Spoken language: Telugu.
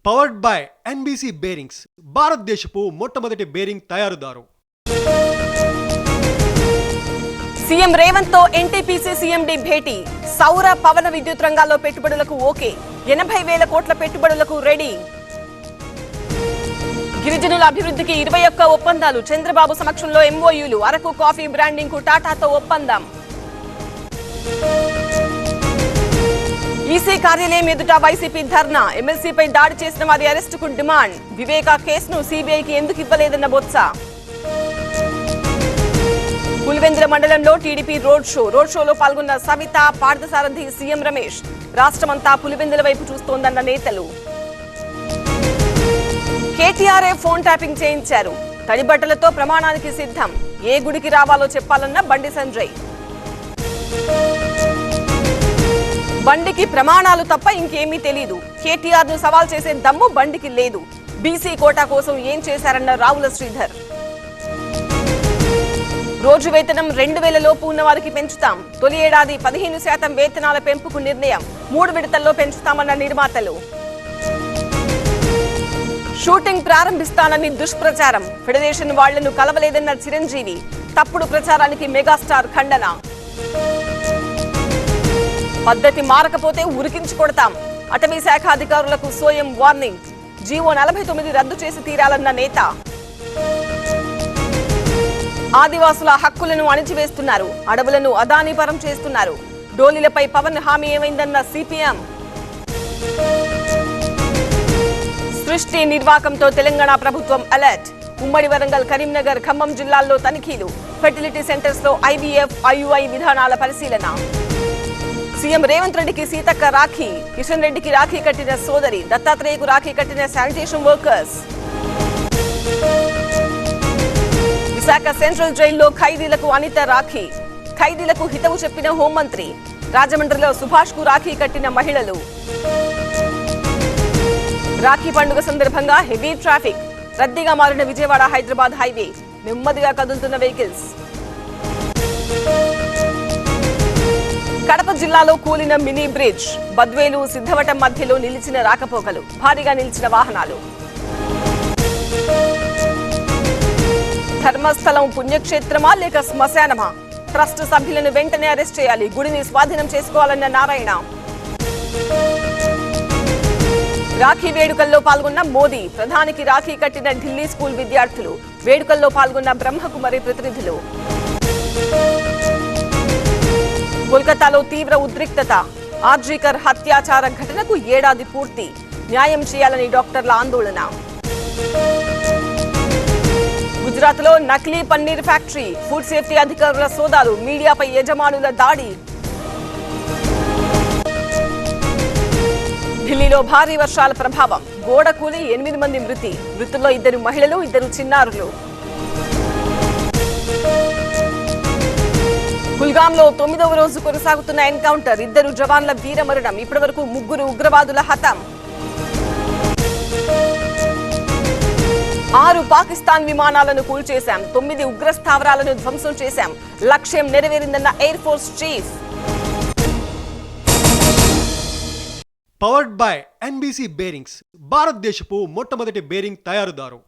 పవర్డ్ బై ఎన్బీసీ బేరింగ్స్, భారతదేశపు మొట్టమొదటి బేరింగ్ తయారుదారు. సీఎం రేవంత్ తో ఎన్టీపీసీ సీఎండీ భేటీ. సౌర పవన విద్యుత్ రంగాల్లో పెట్టుబడులకు ఓకే. 80,000 కోట్ల పెట్టుబడులకు రెడీ. గిరిజనుల అభివృద్ధికి 21 ఒప్పందాలు. చంద్రబాబు సమక్షంలో ఎంఓయూలు. అరకు కాఫీ బ్రాండింగ్ కు టాటాతో ఒప్పందం. ఈసీ కార్యాలయం ఎదుట వైసీపీ ధర్నా. ఎమ్మెల్సీపై దాడి చేసిన వారి అరెస్టుకు డిమాండ్. వివేకా కేసును సీబీఐకి ఎందుకు ఇవ్వలేదన్న బొత్స. పులివెందుల మండలంలో టీడీపీ రోడ్ షోలో పాల్గొన్న సవిత, పార్థసారథి, సీఎం రమేష్. రాష్ట్రమంతా పులివెందుల వైపు చూస్తోందన్న నేతలు. కేటీఆర్ఏ ఫోన్ ట్యాపింగ్ చేయించారు. తడిబట్టలతో ప్రమాణానికి సిద్ధం. ఏ గుడికి రావాలో చెప్పాలన్న బండి సంజయ్. బండికి ప్రమాణాలు తప్ప ఇంకేమీ తెలీదు. కేటీఆర్ ను సవాల్ చేసే దమ్ము బండికి లేదు. బీసీ కోటా కోసం ఏం చేశారన్న రావుల శ్రీధర్. రోజు వేతనం 2,000 లోపు ఉన్న వారికి పెంచుతాం. తొలి ఏడాది 15% వేతనాల పెంపుకు నిర్ణయం. 3 విడతల్లో పెంచుతామన్న నిర్మాతలు. షూటింగ్ ప్రారంభిస్తానని దుష్ప్రచారం. ఫెడరేషన్ వాళ్లను కలవలేదన్న చిరంజీవి. తప్పుడు ప్రచారానికి మెగాస్టార్ ఖండన. పద్ధతి మారకపోతే ఉరికించి కొడతాం. అటవీ శాఖ అధికారులకు సోయం వార్నింగ్. జీవో 49 రద్దు చేసి తీరాలన్న నేత. ఆదివాసుల హక్కులను అణిచివేస్తున్నారు. అడవులను అదానీపరం చేస్తున్నారు. డోలీలపై పవన్ హామీ ఏమైందన్న సిపిఎం. సృష్టి నిర్వాకంతో తెలంగాణ ప్రభుత్వం అలర్ట్. ఉమ్మడి వరంగల్, కరీంనగర్, ఖమ్మం జిల్లాల్లో తనిఖీలు. ఫెర్టిలిటీ సెంటర్స్ లో ఐవీఎఫ్, ఐయుఐ విధానాల పరిశీలన. సీఎం రేవంత్ రెడ్డికి సీతక్క రాఖీ. కిషన్ రెడ్డికి రాఖీ కట్టిన సోదరి. దత్తాత్రేయకు రాఖీ కట్టిన శానిటేషన్ వర్కర్స్. విశాఖ సెంట్రల్ జైల్లో ఖైదీలకు అనిత రాఖీ. ఖైదీలకు హితవు చెప్పిన హోంమంత్రి. రాజమండ్రిలో సుభాష్ కు రాఖీ కట్టిన మహిళలు. రాఖీ పండుగ సందర్భంగా హెవీ ట్రాఫిక్. రద్దీగా మారిన విజయవాడ హైదరాబాద్ హైవే. నెమ్మదిగా కదులుతున్న వెహికల్స్. కడప జిల్లాలో కూలిన మినీ బ్రిడ్జ్. బద్వేలు, సిద్ధవటం మధ్యలో నిలిచిన రాకపోకలు. భారీగా నిలిచిన వాహనాలు. ధర్మస్థలం పుణ్యక్షేత్రమా లేక శ్మశానమా? ట్రస్ట్ సభ్యులను వెంటనే అరెస్ట్ చేయాలి. గుడిని స్వాధీనం చేసుకోవాలన్న నారాయణ. రాఖీ వేడుకల్లో పాల్గొన్న మోదీ. ప్రధానికి రాఖీ కట్టిన ఢిల్లీ స్కూల్ విద్యార్థులు. వేడుకల్లో పాల్గొన్న బ్రహ్మకుమారి ప్రతినిధులు. కోల్కతాలో తీవ్ర ఉద్రిక్తత. ఆర్జీకర్ హత్యాచార ఘటనకు 1 ఏడాది పూర్తి. న్యాయం చేయాలని డాక్టర్ల ఆందోళన. గుజరాత్ లో నకిలీ పన్నీర్ ఫ్యాక్టరీ. ఫుడ్ సేఫ్టీ అధికారుల సోదాలు. మీడియాపై యజమానుల దాడి. ఢిల్లీలో భారీ వర్షాల ప్రభావం. గోడ కూలి 8 మంది మృతి. మృతుల్లో 2 మహిళలు, 2 చిన్నారులు. కుల్గాంలో 9వ రోజు కొనసాగుతున్న ఎన్కౌంటర్. 2 జవాన్ల వీరమరణం. ఇప్పటివరకు 3 ఉగ్రవాదుల హతం. 6 పాకిస్తాన్ విమానాలను కూల్చేశాం. 9 ఉగ్ర స్థావరాలను ధ్వంసం చేశాం. లక్ష్యం నెరవేరిందన్న air force chief. Powered by NBC bearings, భారతదేశపు మొట్టమొదటి బేరింగ్ తయారుదారు.